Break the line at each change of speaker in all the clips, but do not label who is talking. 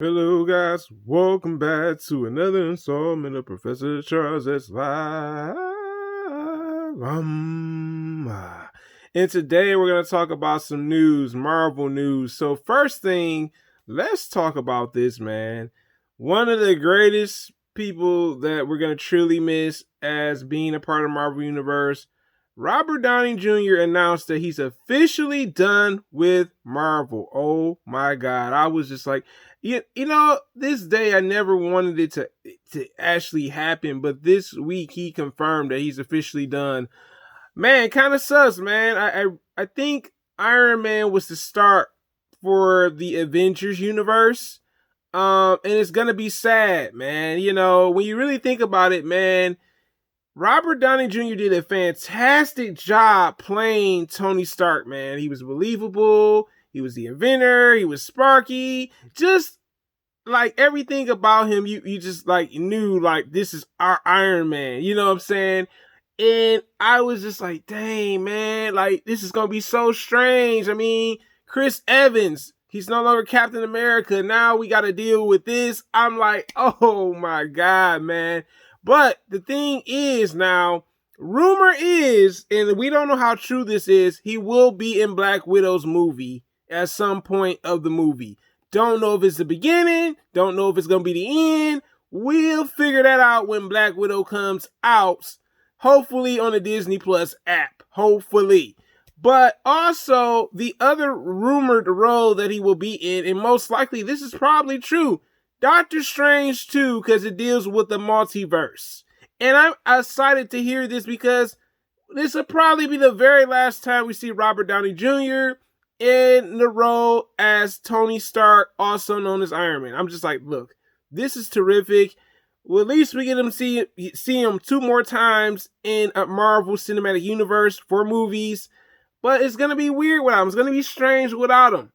Hello, guys. Welcome back to another installment of Professor Charles S. Live. And today we're going to talk about some news, Marvel news. So, first thing, let's talk about this, man. One of the greatest people that we're going to truly miss as being a part of Marvel Universe, Robert Downey Jr. announced that he's officially done with Marvel. Oh my God. I was just like, this day I never wanted it to actually happen, but this week he confirmed that he's officially done. Man, kind of sucks, man. I think Iron Man was the start for the Avengers universe. And it's gonna be sad, man. When you really think about it, man, Robert Downey Jr. did a fantastic job playing Tony Stark, man. He was believable. He was the inventor. He was Sparky. Just like everything about him, you just like knew like this is our Iron Man. You know what I'm saying? And I was just like, dang, man, like this is gonna be so strange. I mean, Chris Evans, he's no longer Captain America. Now we gotta deal with this. I'm like, oh my God, man. But the thing is now, rumor is, and we don't know how true this is, he will be in Black Widow's movie at some point of the movie. Don't know if it's the beginning. Don't know if it's going to be the end. We'll figure that out when Black Widow comes out. Hopefully on the Disney Plus app. Hopefully. But also, the other rumored role that he will be in, and most likely this is probably true, Doctor Strange 2, because it deals with the multiverse. And I'm excited to hear this because this will probably be the very last time we see Robert Downey Jr. in the role as Tony Stark, also known as Iron Man. I'm just like, look, this is terrific. Well, at least we get him see him 2 more times in a Marvel Cinematic Universe for movies. But it's going to be weird without him. It's going to be strange without him.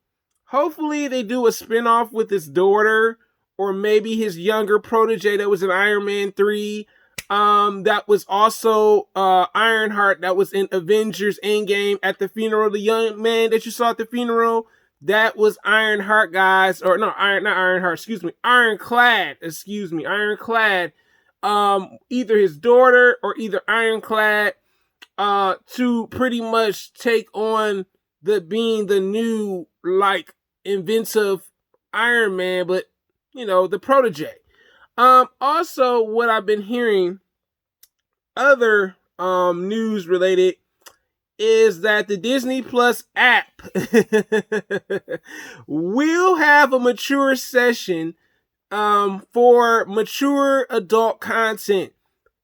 Hopefully they do a spinoff with his daughter or maybe his younger protege that was in Iron Man 3. That was also Ironheart that was in Avengers Endgame at the funeral. The young man that you saw at the funeral, that was Ironheart, guys. Or no, not Ironheart, excuse me. Ironclad. Either his daughter or either Ironclad to pretty much take on being the new, like, inventive Iron Man, but the protege. Also, what I've been hearing, other news related, is that the Disney Plus app will have a mature session for mature adult content.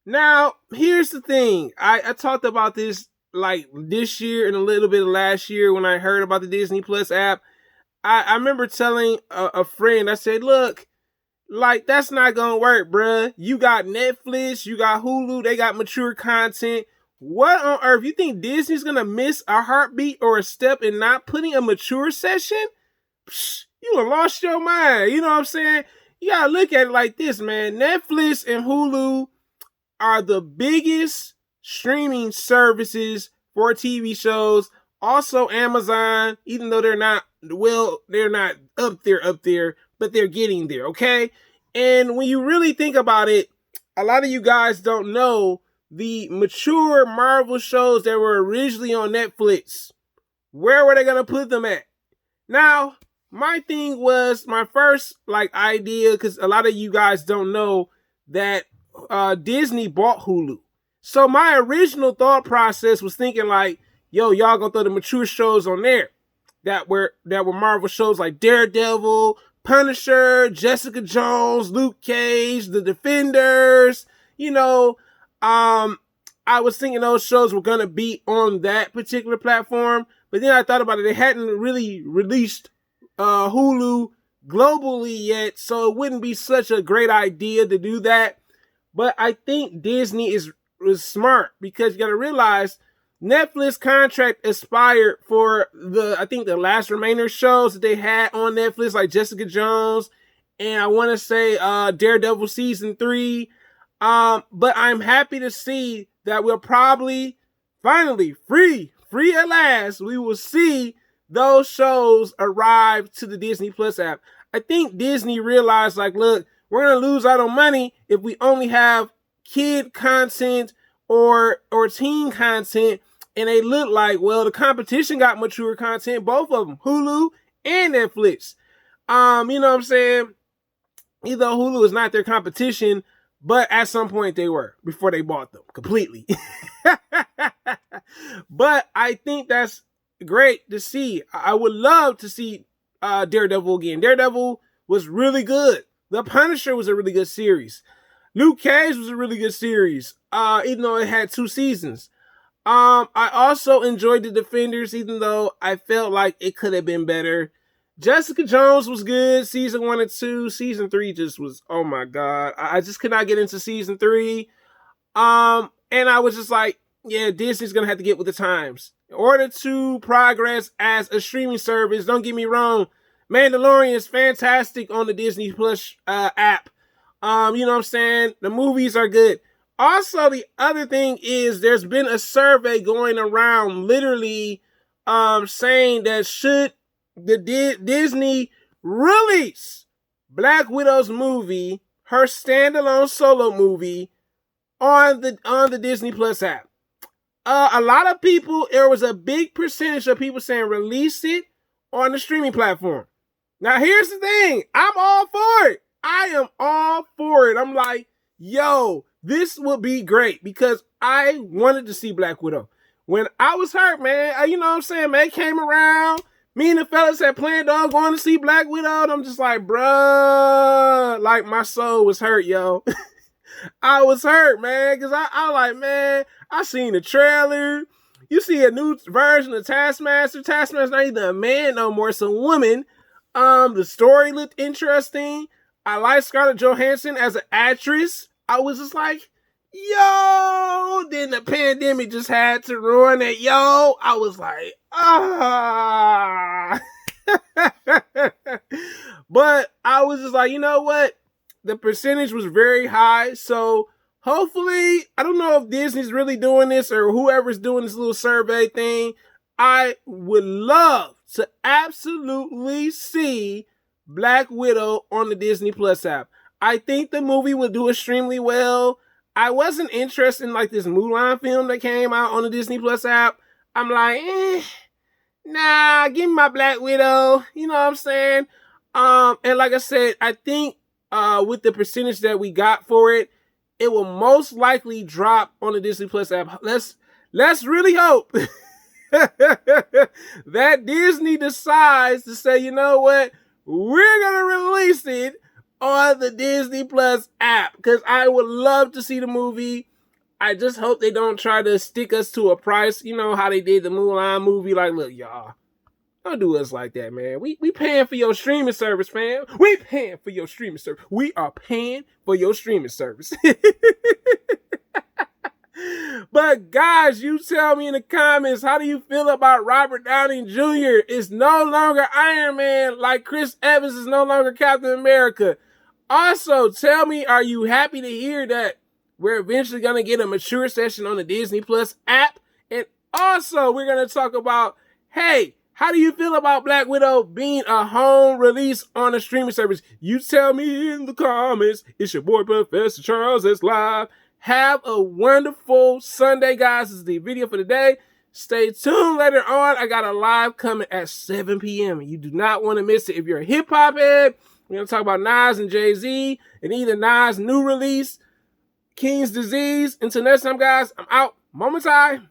Now, here's the thing. I talked about this like this year and a little bit of last year when I heard about the Disney Plus app. I remember telling a friend, I said, look, like, that's not gonna work, bruh. You got Netflix, you got Hulu, they got mature content. What on earth? You think Disney's gonna miss a heartbeat or a step in not putting a mature session? Psh, you have lost your mind. You know what I'm saying? You gotta look at it like this, man. Netflix and Hulu are the biggest streaming services for TV shows. Also Amazon, even though they're not up there, but they're getting there, okay? And when you really think about it, a lot of you guys don't know the mature Marvel shows that were originally on Netflix. Where were they going to put them at? Now, my thing was, my first idea, because a lot of you guys don't know that Disney bought Hulu. So my original thought process was thinking like, yo, y'all gonna throw the mature shows on there that were Marvel shows like Daredevil, Punisher, Jessica Jones, Luke Cage, The Defenders. I was thinking those shows were gonna be on that particular platform, but then I thought about it. They hadn't really released Hulu globally yet, so it wouldn't be such a great idea to do that. But I think Disney is smart because you got to realize Netflix contract expired for the last remainder shows that they had on Netflix, like Jessica Jones and I want to say Daredevil season 3. But I'm happy to see that we'll probably finally free at last. We will see those shows arrive to the Disney Plus app. I think Disney realized, like, look, we're going to lose out on money if we only have kid content or teen content. And they look like, well, the competition got mature content, both of them, Hulu and Netflix. You know what I'm saying? Either Hulu is not their competition, but at some point they were before they bought them completely. But I think that's great to see. I would love to see Daredevil again. Daredevil was really good. The Punisher was a really good series. Luke Cage was a really good series, even though it had 2 seasons. I also enjoyed The Defenders, even though I felt like it could have been better. Jessica Jones was good, season 1 and 2. Season 3 just was, oh my God. I just could not get into season 3. And I was just like, yeah, Disney's going to have to get with the times. In order to progress as a streaming service, don't get me wrong, Mandalorian is fantastic on the Disney Plus app. You know what I'm saying? The movies are good. Also, the other thing is there's been a survey going around literally saying that should the Disney release Black Widow's movie, her standalone solo movie, on the Disney Plus app. A lot of people, there was a big percentage of people saying release it on the streaming platform. Now, here's the thing. I'm all for it. I am all for it. I'm like, yo, this would be great because I wanted to see Black Widow. When I was hurt, man, you know what I'm saying, man, came around. Me and the fellas had planned on going to see Black Widow. And I'm just like, bruh, like my soul was hurt, yo. I was hurt, man, because I like, man, I seen the trailer. You see a new version of Taskmaster. Taskmaster's not even a man no more, it's a woman. The story looked interesting. I like Scarlett Johansson as an actress. I was just like, yo, then the pandemic just had to ruin it. Yo, I was like, ah. But I was just like, you know what? The percentage was very high. So hopefully, I don't know if Disney's really doing this or whoever's doing this little survey thing. I would love to absolutely see Black Widow on the Disney Plus app. I think the movie will do extremely well. I wasn't interested in like this Mulan film that came out on the Disney Plus app. I'm like, nah, give me my Black Widow. You know what I'm saying? And like I said, I think with the percentage that we got for it, it will most likely drop on the Disney Plus app. Let's really hope that Disney decides to say, you know what, we're gonna release it on the Disney Plus app because I would love to see the movie. I just hope they don't try to stick us to a price. You know how they did the Mulan movie. Like, look, y'all, don't do us like that, man. We paying for your streaming service, fam. We paying for your streaming service. We are paying for your streaming service. But guys, you tell me in the comments, how do you feel about Robert Downey Jr. is no longer Iron Man, like Chris Evans is no longer Captain America? Also, tell me, are you happy to hear that we're eventually going to get a mature session on the Disney Plus app? And also, we're going to talk about, hey, how do you feel about Black Widow being a home release on a streaming service? You tell me in the comments. It's your boy, Professor Charles. It's live. Have a wonderful Sunday, guys. This is the video for today. Stay tuned later on. I got a live coming at 7 p.m. You do not want to miss it. If you're a hip-hop head, we're going to talk about Nas and Jay-Z and either Nas' new release, King's Disease. Until next time, guys, I'm out. Moment time.